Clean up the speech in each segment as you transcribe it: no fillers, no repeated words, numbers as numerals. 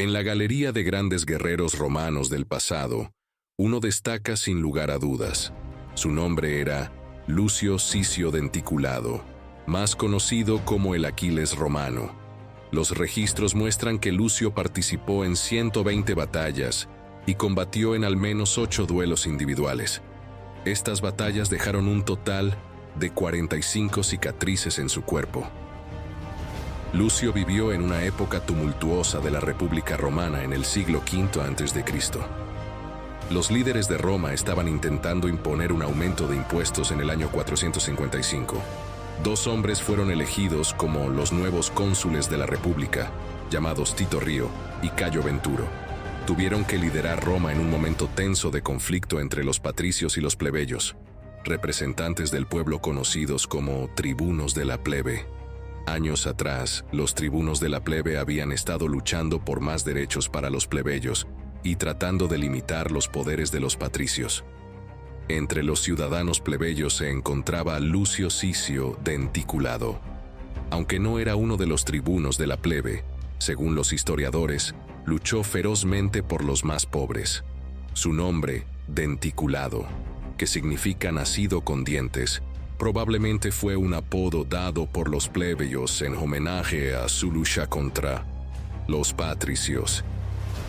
En la galería de grandes guerreros romanos del pasado, uno destaca sin lugar a dudas. Su nombre era Lucio Cicio Denticulado, más conocido como el Aquiles romano. Los registros muestran que Lucio participó en 120 batallas y combatió en al menos 8 duelos individuales. Estas batallas dejaron un total de 45 cicatrices en su cuerpo. Lucio vivió en una época tumultuosa de la República Romana en el siglo V a.C. Los líderes de Roma estaban intentando imponer un aumento de impuestos en el año 455. 2 hombres fueron elegidos como los nuevos cónsules de la República, llamados Tito Río y Cayo Venturo. Tuvieron que liderar Roma en un momento tenso de conflicto entre los patricios y los plebeyos, representantes del pueblo conocidos como tribunos de la plebe. Años atrás, los tribunos de la plebe habían estado luchando por más derechos para los plebeyos y tratando de limitar los poderes de los patricios. Entre los ciudadanos plebeyos se encontraba Lucio Cicio Denticulado. Aunque no era uno de los tribunos de la plebe, según los historiadores, luchó ferozmente por los más pobres. Su nombre, Denticulado, que significa nacido con dientes, probablemente fue un apodo dado por los plebeyos en homenaje a su lucha contra los patricios.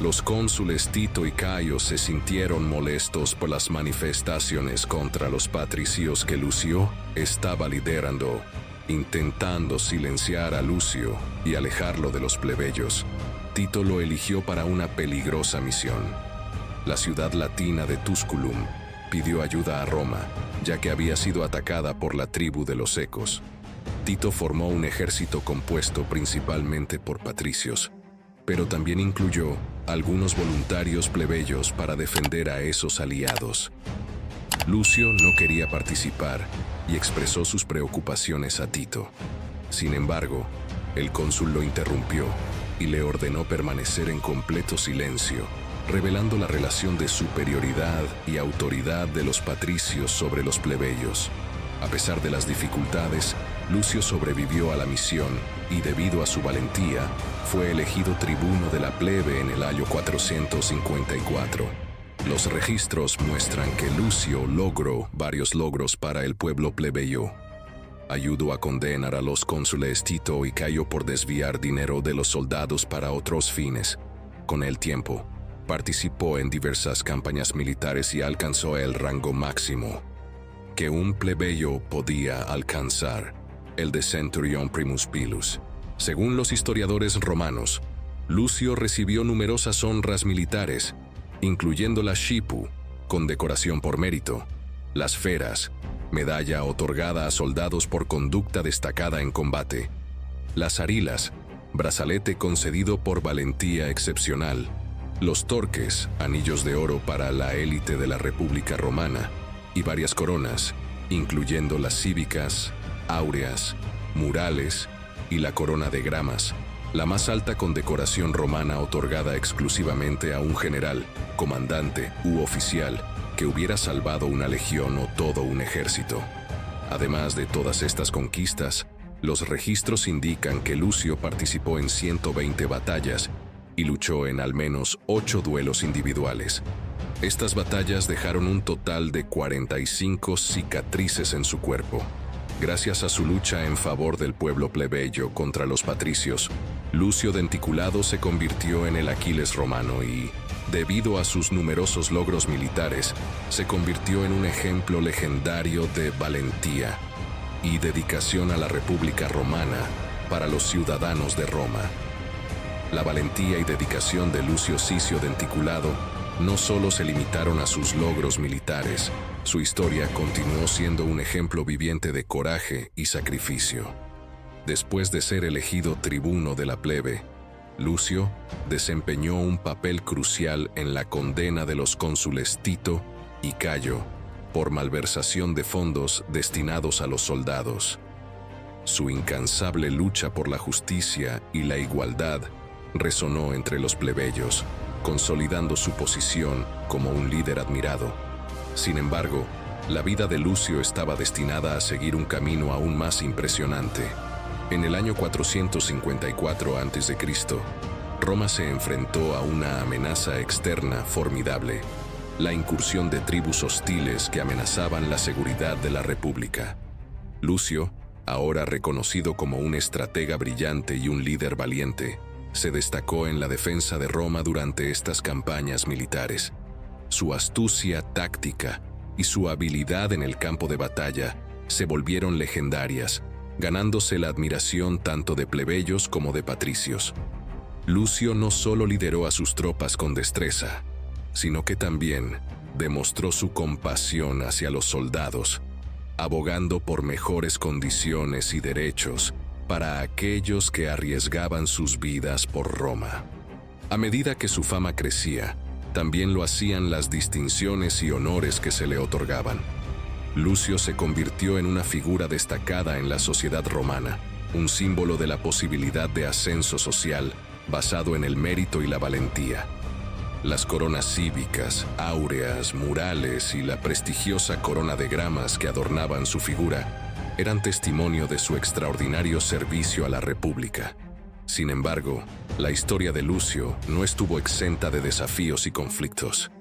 Los cónsules Tito y Cayo se sintieron molestos por las manifestaciones contra los patricios que Lucio estaba liderando, intentando silenciar a Lucio y alejarlo de los plebeyos. Tito lo eligió para una peligrosa misión. La ciudad latina de Tusculum pidió ayuda a Roma, ya que había sido atacada por la tribu de los Ecos. Tito formó un ejército compuesto principalmente por patricios, pero también incluyó algunos voluntarios plebeyos para defender a esos aliados. Lucio no quería participar y expresó sus preocupaciones a Tito. Sin embargo, el cónsul lo interrumpió y le ordenó permanecer en completo silencio, revelando la relación de superioridad y autoridad de los patricios sobre los plebeyos. A pesar de las dificultades, Lucio sobrevivió a la misión y, debido a su valentía, fue elegido tribuno de la plebe en el año 454. Los registros muestran que Lucio logró varios logros para el pueblo plebeyo. Ayudó a condenar a los cónsules Tito y Cayo por desviar dinero de los soldados para otros fines. Con el tiempo, participó en diversas campañas militares y alcanzó el rango máximo que un plebeyo podía alcanzar, el de Centurión Primus Pilus. Según los historiadores romanos, Lucio recibió numerosas honras militares, incluyendo la Shipu, condecoración por mérito, las Feras, medalla otorgada a soldados por conducta destacada en combate, las Arilas, brazalete concedido por valentía excepcional, los Torques, anillos de oro para la élite de la República Romana, y varias coronas, incluyendo las cívicas, áureas, murales y la corona de gramas, la más alta condecoración romana otorgada exclusivamente a un general, comandante u oficial que hubiera salvado una legión o todo un ejército. Además de todas estas conquistas, los registros indican que Lucio participó en 120 batallas y luchó en al menos 8 duelos individuales. Estas batallas dejaron un total de 45 cicatrices en su cuerpo. Gracias a su lucha en favor del pueblo plebeyo contra los patricios, Lucio Denticulado se convirtió en el Aquiles romano y, debido a sus numerosos logros militares, se convirtió en un ejemplo legendario de valentía y dedicación a la República Romana para los ciudadanos de Roma. La valentía y dedicación de Lucio Cicio Denticulado no solo se limitaron a sus logros militares, su historia continuó siendo un ejemplo viviente de coraje y sacrificio. Después de ser elegido tribuno de la plebe, Lucio desempeñó un papel crucial en la condena de los cónsules Tito y Cayo por malversación de fondos destinados a los soldados. Su incansable lucha por la justicia y la igualdad resonó entre los plebeyos, consolidando su posición como un líder admirado. Sin embargo, la vida de Lucio estaba destinada a seguir un camino aún más impresionante. En el año 454 a.C., Roma se enfrentó a una amenaza externa formidable, la incursión de tribus hostiles que amenazaban la seguridad de la República. Lucio, ahora reconocido como un estratega brillante y un líder valiente, se destacó en la defensa de Roma durante estas campañas militares. Su astucia táctica y su habilidad en el campo de batalla se volvieron legendarias, ganándose la admiración tanto de plebeyos como de patricios. Lucio no solo lideró a sus tropas con destreza, sino que también demostró su compasión hacia los soldados, abogando por mejores condiciones y derechos para aquellos que arriesgaban sus vidas por Roma. A medida que su fama crecía, también lo hacían las distinciones y honores que se le otorgaban. Lucio se convirtió en una figura destacada en la sociedad romana, un símbolo de la posibilidad de ascenso social basado en el mérito y la valentía. Las coronas cívicas, áureas, murales y la prestigiosa corona de gramas que adornaban su figura eran testimonio de su extraordinario servicio a la República. Sin embargo, la historia de Lucio no estuvo exenta de desafíos y conflictos.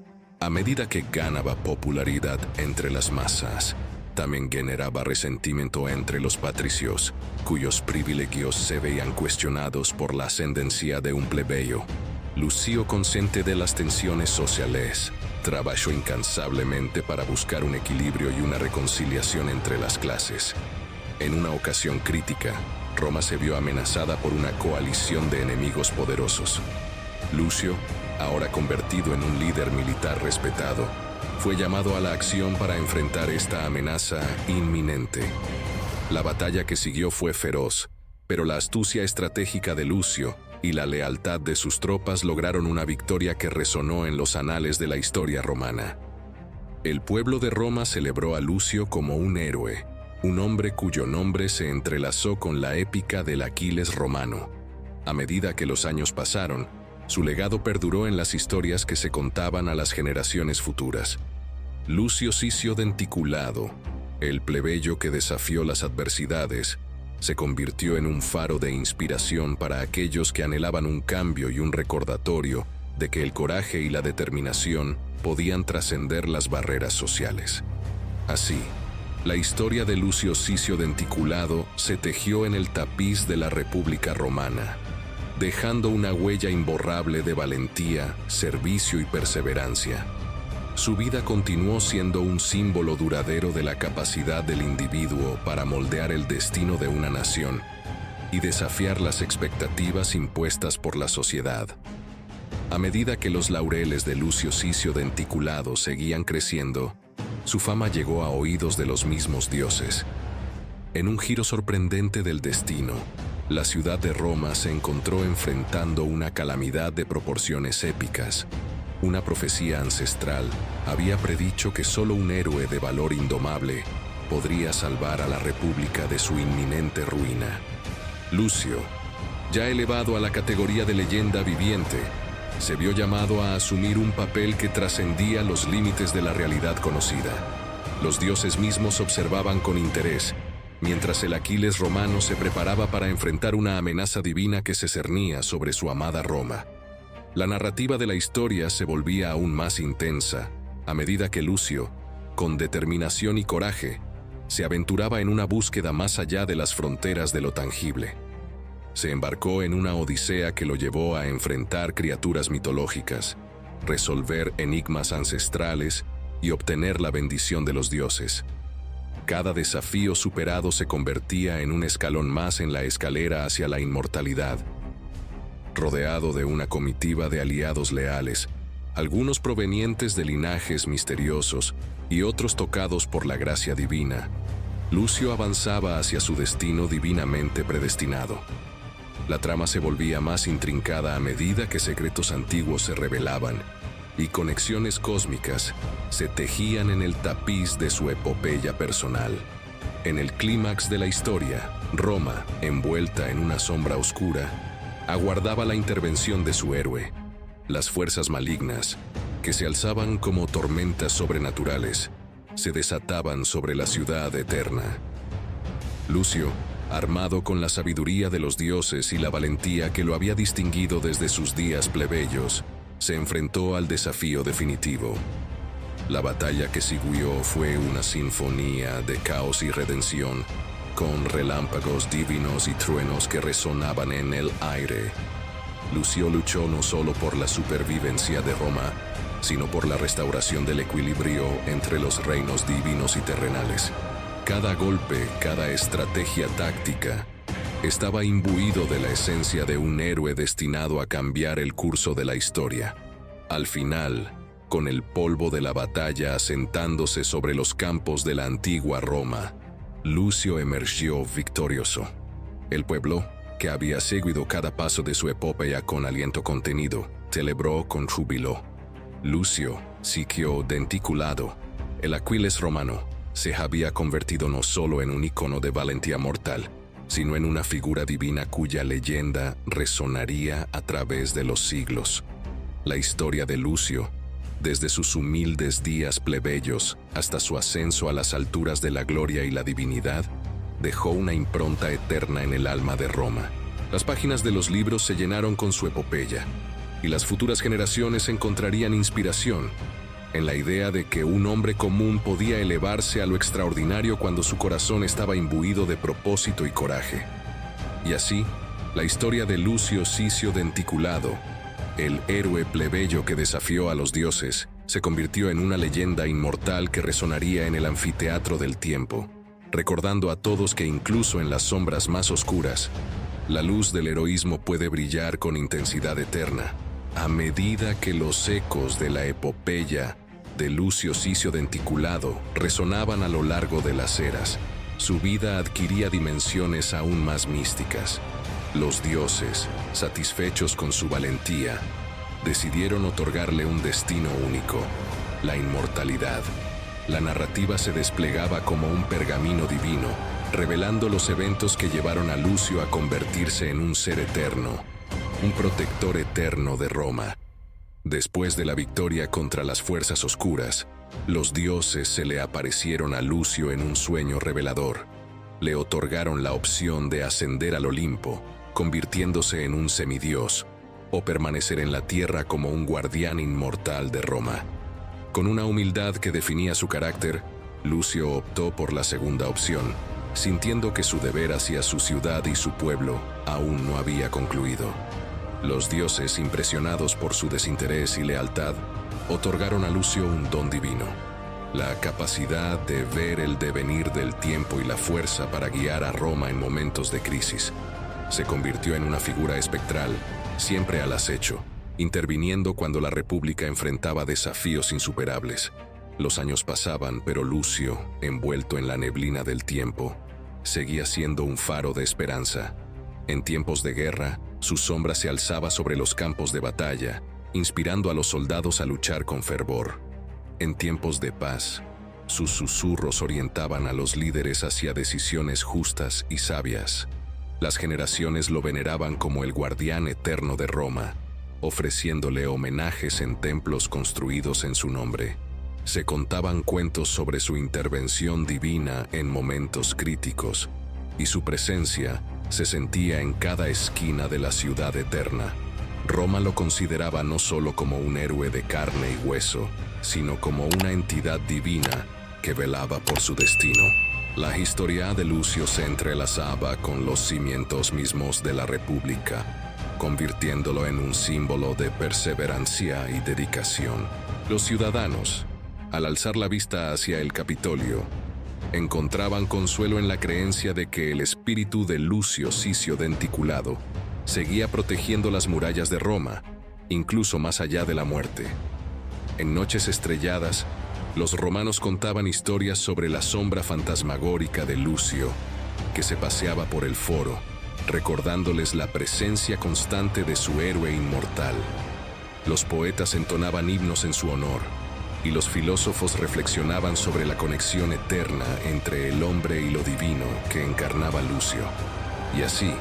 A medida que ganaba popularidad entre las masas, también generaba resentimiento entre los patricios, cuyos privilegios se veían cuestionados por la ascendencia de un plebeyo. Lucio, consciente de las tensiones sociales, trabajó incansablemente para buscar un equilibrio y una reconciliación entre las clases. En una ocasión crítica, Roma se vio amenazada por una coalición de enemigos poderosos. Lucio, ahora convertido en un líder militar respetado, fue llamado a la acción para enfrentar esta amenaza inminente. La batalla que siguió fue feroz, pero la astucia estratégica de Lucio y la lealtad de sus tropas lograron una victoria que resonó en los anales de la historia romana. El pueblo de Roma celebró a Lucio como un héroe, un hombre cuyo nombre se entrelazó con la épica del Aquiles romano. A medida que los años pasaron, su legado perduró en las historias que se contaban a las generaciones futuras. Lucio Sicio Denticulado, el plebeyo que desafió las adversidades, se convirtió en un faro de inspiración para aquellos que anhelaban un cambio y un recordatorio de que el coraje y la determinación podían trascender las barreras sociales. Así, la historia de Lucio Sicio Denticulado se tejió en el tapiz de la República Romana, dejando una huella imborrable de valentía, servicio y perseverancia. Su vida continuó siendo un símbolo duradero de la capacidad del individuo para moldear el destino de una nación y desafiar las expectativas impuestas por la sociedad. A medida que los laureles de Lucio Sicio Denticulado seguían creciendo, su fama llegó a oídos de los mismos dioses. En un giro sorprendente del destino, la ciudad de Roma se encontró enfrentando una calamidad de proporciones épicas. Una profecía ancestral había predicho que solo un héroe de valor indomable podría salvar a la República de su inminente ruina. Lucio, ya elevado a la categoría de leyenda viviente, se vio llamado a asumir un papel que trascendía los límites de la realidad conocida. Los dioses mismos observaban con interés, mientras el Aquiles romano se preparaba para enfrentar una amenaza divina que se cernía sobre su amada Roma. La narrativa de la historia se volvía aún más intensa a medida que Lucio, con determinación y coraje, se aventuraba en una búsqueda más allá de las fronteras de lo tangible. Se embarcó en una odisea que lo llevó a enfrentar criaturas mitológicas, resolver enigmas ancestrales y obtener la bendición de los dioses. Cada desafío superado se convertía en un escalón más en la escalera hacia la inmortalidad. Rodeado de una comitiva de aliados leales, algunos provenientes de linajes misteriosos y otros tocados por la gracia divina, Lucio avanzaba hacia su destino divinamente predestinado. La trama se volvía más intrincada a medida que secretos antiguos se revelaban y conexiones cósmicas se tejían en el tapiz de su epopeya personal. En el clímax de la historia, Roma, envuelta en una sombra oscura, aguardaba la intervención de su héroe. Las fuerzas malignas, que se alzaban como tormentas sobrenaturales, se desataban sobre la ciudad eterna. Lucio, Armado con la sabiduría de los dioses y la valentía que lo había distinguido desde sus días plebeyos, se enfrentó al desafío definitivo. La batalla que siguió fue una sinfonía de caos y redención, con relámpagos divinos y truenos que resonaban en el aire. Lucio luchó no solo por la supervivencia de Roma, sino por la restauración del equilibrio entre los reinos divinos y terrenales. Cada golpe, cada estrategia táctica, estaba imbuido de la esencia de un héroe destinado a cambiar el curso de la historia. Al final, con el polvo de la batalla asentándose sobre los campos de la antigua Roma, Lucio emergió victorioso. El pueblo, que había seguido cada paso de su epopeya con aliento contenido, celebró con júbilo. Lucio, Sicio Denticulado, el Aquiles romano, se había convertido no solo en un icono de valentía mortal, sino en una figura divina cuya leyenda resonaría a través de los siglos. La historia de Lucio, desde sus humildes días plebeyos hasta su ascenso a las alturas de la gloria y la divinidad, dejó una impronta eterna en el alma de Roma. Las páginas de los libros se llenaron con su epopeya, y las futuras generaciones encontrarían inspiración en la idea de que un hombre común podía elevarse a lo extraordinario cuando su corazón estaba imbuido de propósito y coraje. Y así, la historia de Lucio Sicio Denticulado, el héroe plebeyo que desafió a los dioses, se convirtió en una leyenda inmortal que resonaría en el anfiteatro del tiempo, recordando a todos que incluso en las sombras más oscuras, la luz del heroísmo puede brillar con intensidad eterna, a medida que los ecos de la epopeya de Lucio Sicio Denticulado resonaban a lo largo de las eras. Su vida adquiría dimensiones aún más místicas. Los dioses, satisfechos con su valentía, decidieron otorgarle un destino único, la inmortalidad. La narrativa se desplegaba como un pergamino divino, revelando los eventos que llevaron a Lucio a convertirse en un ser eterno, un protector eterno de Roma. Después de la victoria contra las fuerzas oscuras, los dioses se le aparecieron a Lucio en un sueño revelador. Le otorgaron la opción de ascender al Olimpo, convirtiéndose en un semidios, o permanecer en la tierra como un guardián inmortal de Roma. Con una humildad que definía su carácter, Lucio optó por la segunda opción, sintiendo que su deber hacia su ciudad y su pueblo aún no había concluido. Los dioses, impresionados por su desinterés y lealtad, otorgaron a Lucio un don divino, la capacidad de ver el devenir del tiempo y la fuerza para guiar a Roma en momentos de crisis. Se convirtió en una figura espectral, siempre al acecho, interviniendo cuando la República enfrentaba desafíos insuperables. Los años pasaban, pero Lucio, envuelto en la neblina del tiempo, seguía siendo un faro de esperanza. En tiempos de guerra, su sombra se alzaba sobre los campos de batalla, inspirando a los soldados a luchar con fervor. En tiempos de paz, sus susurros orientaban a los líderes hacia decisiones justas y sabias. Las generaciones lo veneraban como el guardián eterno de Roma, ofreciéndole homenajes en templos construidos en su nombre. Se contaban cuentos sobre su intervención divina en momentos críticos, y su presencia se sentía en cada esquina de la ciudad eterna. Roma lo consideraba no solo como un héroe de carne y hueso, sino como una entidad divina que velaba por su destino. La historia de Lucio se entrelazaba con los cimientos mismos de la República, convirtiéndolo en un símbolo de perseverancia y dedicación. Los ciudadanos, al alzar la vista hacia el Capitolio, encontraban consuelo en la creencia de que el espíritu de Lucio Sicio Denticulado seguía protegiendo las murallas de Roma, incluso más allá de la muerte. En noches estrelladas, los romanos contaban historias sobre la sombra fantasmagórica de Lucio, que se paseaba por el foro, recordándoles la presencia constante de su héroe inmortal. Los poetas entonaban himnos en su honor, y los filósofos reflexionaban sobre la conexión eterna entre el hombre y lo divino que encarnaba Lucio. Y así,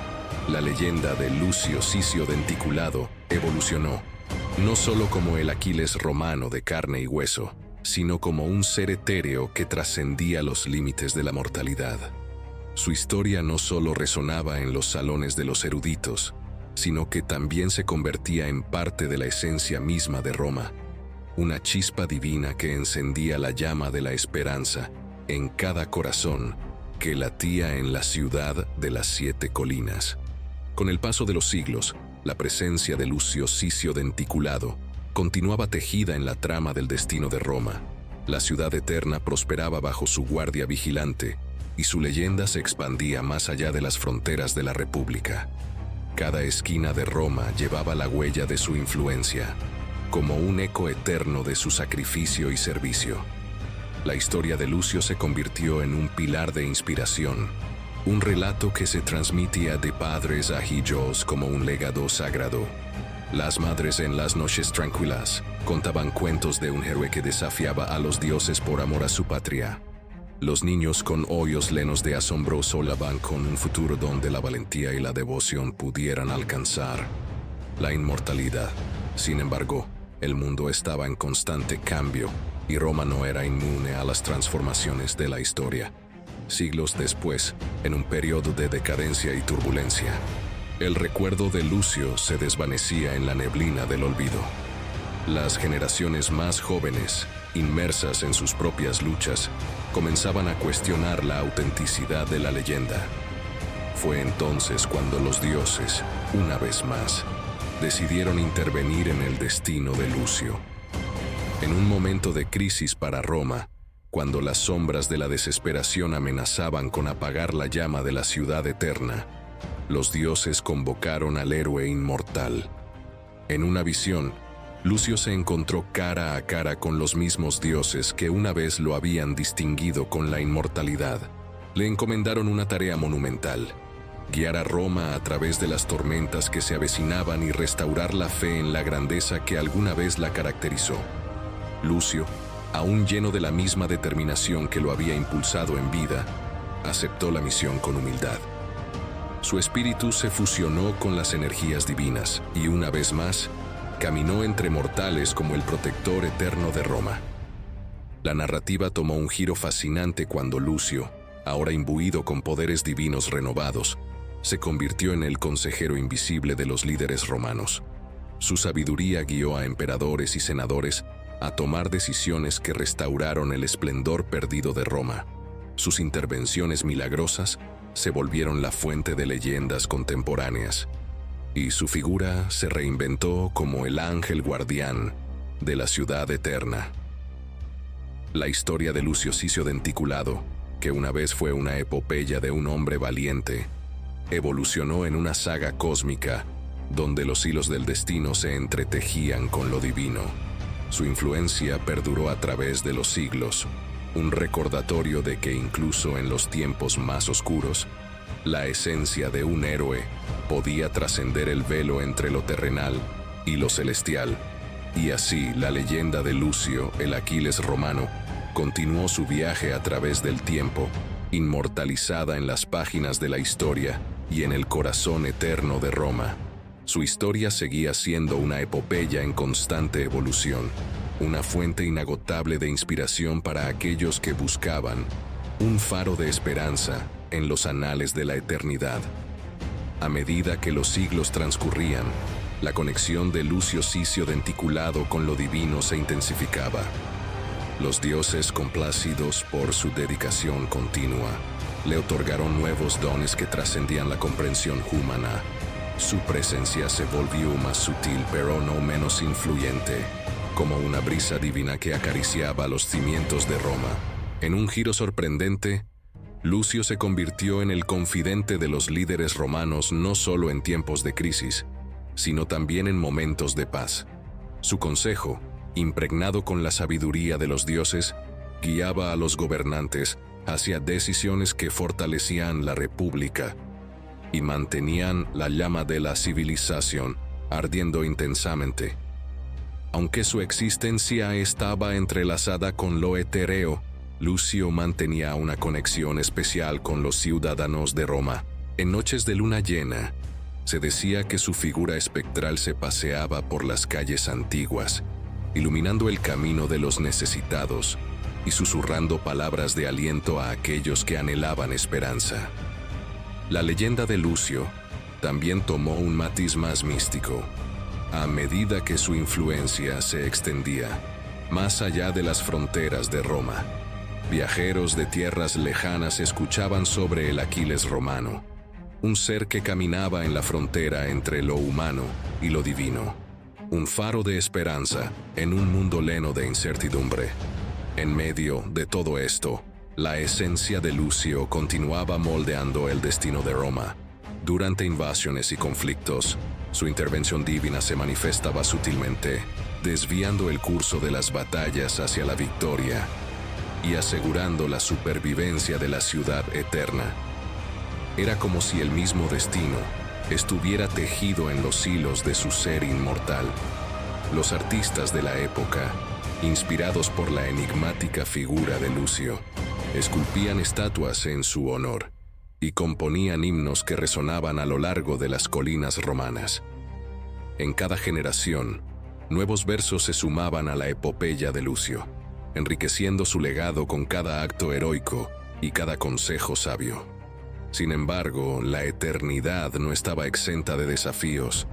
la leyenda de Lucio Sicio Denticulado evolucionó, no solo como el Aquiles romano de carne y hueso, sino como un ser etéreo que trascendía los límites de la mortalidad. Su historia no solo resonaba en los salones de los eruditos, sino que también se convertía en parte de la esencia misma de Roma, una chispa divina que encendía la llama de la esperanza en cada corazón que latía en la ciudad de las 7 colinas. Con el paso de los siglos, la presencia de Lucio Sicio Denticulado continuaba tejida en la trama del destino de Roma. La ciudad eterna prosperaba bajo su guardia vigilante y su leyenda se expandía más allá de las fronteras de la República. Cada esquina de Roma llevaba la huella de su influencia, como un eco eterno de su sacrificio y servicio. La historia de Lucio se convirtió en un pilar de inspiración, un relato que se transmitía de padres a hijos como un legado sagrado. Las madres en las noches tranquilas contaban cuentos de un héroe que desafiaba a los dioses por amor a su patria. Los niños con ojos llenos de asombro soñaban con un futuro donde la valentía y la devoción pudieran alcanzar la inmortalidad. Sin embargo, el mundo estaba en constante cambio y Roma no era inmune a las transformaciones de la historia. Siglos después, en un periodo de decadencia y turbulencia, el recuerdo de Lucio se desvanecía en la neblina del olvido. Las generaciones más jóvenes, inmersas en sus propias luchas, comenzaban a cuestionar la autenticidad de la leyenda. Fue entonces cuando los dioses, una vez más, decidieron intervenir en el destino de Lucio. En un momento de crisis para Roma, cuando las sombras de la desesperación amenazaban con apagar la llama de la ciudad eterna, los dioses convocaron al héroe inmortal. En una visión, Lucio se encontró cara a cara con los mismos dioses que una vez lo habían distinguido con la inmortalidad. Le encomendaron una tarea monumental: guiar a Roma a través de las tormentas que se avecinaban y restaurar la fe en la grandeza que alguna vez la caracterizó. Lucio, aún lleno de la misma determinación que lo había impulsado en vida, aceptó la misión con humildad. Su espíritu se fusionó con las energías divinas y una vez más, caminó entre mortales como el protector eterno de Roma. La narrativa tomó un giro fascinante cuando Lucio, ahora imbuido con poderes divinos renovados, se convirtió en el consejero invisible de los líderes romanos. Su sabiduría guió a emperadores y senadores a tomar decisiones que restauraron el esplendor perdido de Roma. Sus intervenciones milagrosas se volvieron la fuente de leyendas contemporáneas, y su figura se reinventó como el ángel guardián de la ciudad eterna. La historia de Lucio Sicio Denticulado, que una vez fue una epopeya de un hombre valiente, evolucionó en una saga cósmica donde los hilos del destino se entretejían con lo divino. Su influencia perduró a través de los siglos, un recordatorio de que incluso en los tiempos más oscuros, la esencia de un héroe podía trascender el velo entre lo terrenal y lo celestial, y así la leyenda de Lucio, el Aquiles romano, continuó su viaje a través del tiempo, inmortalizada en las páginas de la historia y en el corazón eterno de Roma. Su historia seguía siendo una epopeya en constante evolución, una fuente inagotable de inspiración para aquellos que buscaban un faro de esperanza en los anales de la eternidad. A medida que los siglos transcurrían, la conexión de Lucio Sicio Denticulado con lo divino se intensificaba. Los dioses, complacidos por su dedicación continua, le otorgaron nuevos dones que trascendían la comprensión humana. Su presencia se volvió más sutil pero no menos influyente, como una brisa divina que acariciaba los cimientos de Roma. En un giro sorprendente, Lucio se convirtió en el confidente de los líderes romanos no solo en tiempos de crisis, sino también en momentos de paz. Su consejo, impregnado con la sabiduría de los dioses, guiaba a los gobernantes hacia decisiones que fortalecían la república y mantenían la llama de la civilización ardiendo intensamente. Aunque su existencia estaba entrelazada con lo etéreo, Lucio mantenía una conexión especial con los ciudadanos de Roma. En noches de luna llena, se decía que su figura espectral se paseaba por las calles antiguas, iluminando el camino de los necesitados y susurrando palabras de aliento a aquellos que anhelaban esperanza. La leyenda de Lucio también tomó un matiz más místico, a medida que su influencia se extendía más allá de las fronteras de Roma. Viajeros de tierras lejanas escuchaban sobre el Aquiles romano, un ser que caminaba en la frontera entre lo humano y lo divino, un faro de esperanza en un mundo lleno de incertidumbre. En medio de todo esto, la esencia de Lucio continuaba moldeando el destino de Roma. Durante invasiones y conflictos, su intervención divina se manifestaba sutilmente, desviando el curso de las batallas hacia la victoria y asegurando la supervivencia de la ciudad eterna. Era como si el mismo destino estuviera tejido en los hilos de su ser inmortal. Los artistas de la época, inspirados por la enigmática figura de Lucio, esculpían estatuas en su honor y componían himnos que resonaban a lo largo de las colinas romanas. En cada generación, nuevos versos se sumaban a la epopeya de Lucio, enriqueciendo su legado con cada acto heroico y cada consejo sabio. Sin embargo, la eternidad no estaba exenta de desafíos.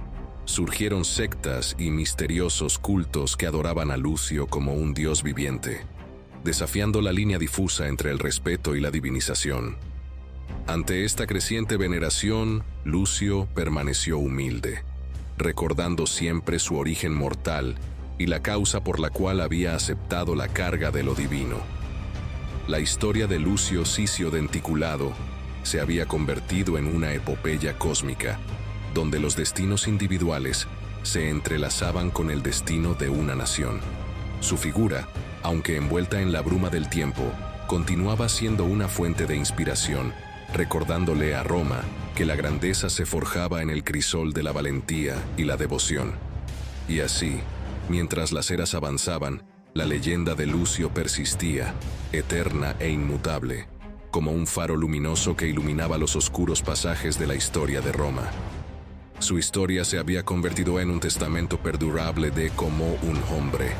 Surgieron sectas y misteriosos cultos que adoraban a Lucio como un dios viviente, desafiando la línea difusa entre el respeto y la divinización. Ante esta creciente veneración, Lucio permaneció humilde, recordando siempre su origen mortal y la causa por la cual había aceptado la carga de lo divino. La historia de Lucio Sicio Denticulado se había convertido en una epopeya cósmica, donde los destinos individuales se entrelazaban con el destino de una nación. Su figura, aunque envuelta en la bruma del tiempo, continuaba siendo una fuente de inspiración, recordándole a Roma que la grandeza se forjaba en el crisol de la valentía y la devoción. Y así, mientras las eras avanzaban, la leyenda de Lucio persistía, eterna e inmutable, como un faro luminoso que iluminaba los oscuros pasajes de la historia de Roma. Su historia se había convertido en un testamento perdurable de cómo un hombre,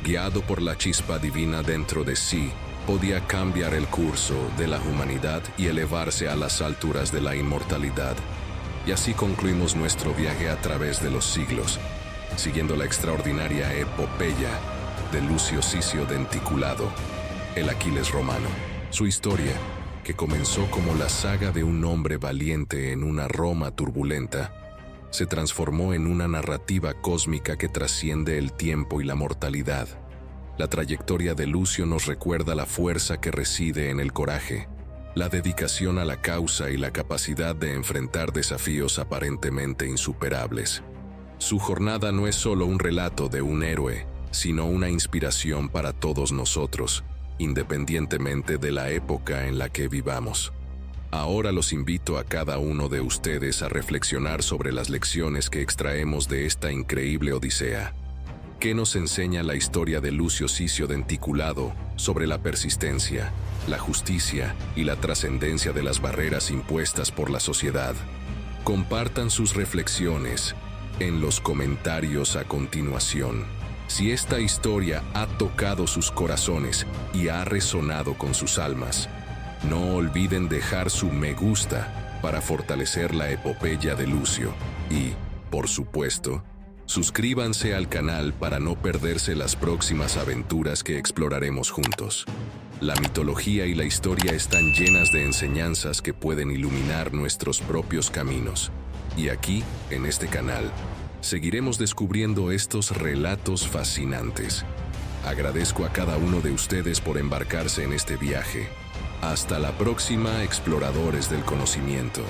guiado por la chispa divina dentro de sí, podía cambiar el curso de la humanidad y elevarse a las alturas de la inmortalidad. Y así concluimos nuestro viaje a través de los siglos, siguiendo la extraordinaria epopeya de Lucio Sicio Denticulado, el Aquiles romano. Su historia, que comenzó como la saga de un hombre valiente en una Roma turbulenta, se transformó en una narrativa cósmica que trasciende el tiempo y la mortalidad. La trayectoria de Lucio nos recuerda la fuerza que reside en el coraje, la dedicación a la causa y la capacidad de enfrentar desafíos aparentemente insuperables. Su jornada no es solo un relato de un héroe, sino una inspiración para todos nosotros, independientemente de la época en la que vivamos. Ahora los invito a cada uno de ustedes a reflexionar sobre las lecciones que extraemos de esta increíble odisea. ¿Qué nos enseña la historia de Lucio Sicio Denticulado sobre la persistencia, la justicia y la trascendencia de las barreras impuestas por la sociedad? Compartan sus reflexiones en los comentarios a continuación. Si esta historia ha tocado sus corazones y ha resonado con sus almas, no olviden dejar su me gusta para fortalecer la epopeya de Lucio y, por supuesto, suscríbanse al canal para no perderse las próximas aventuras que exploraremos juntos. La mitología y la historia están llenas de enseñanzas que pueden iluminar nuestros propios caminos. Y aquí, en este canal, seguiremos descubriendo estos relatos fascinantes. Agradezco a cada uno de ustedes por embarcarse en este viaje. Hasta la próxima, exploradores del conocimiento.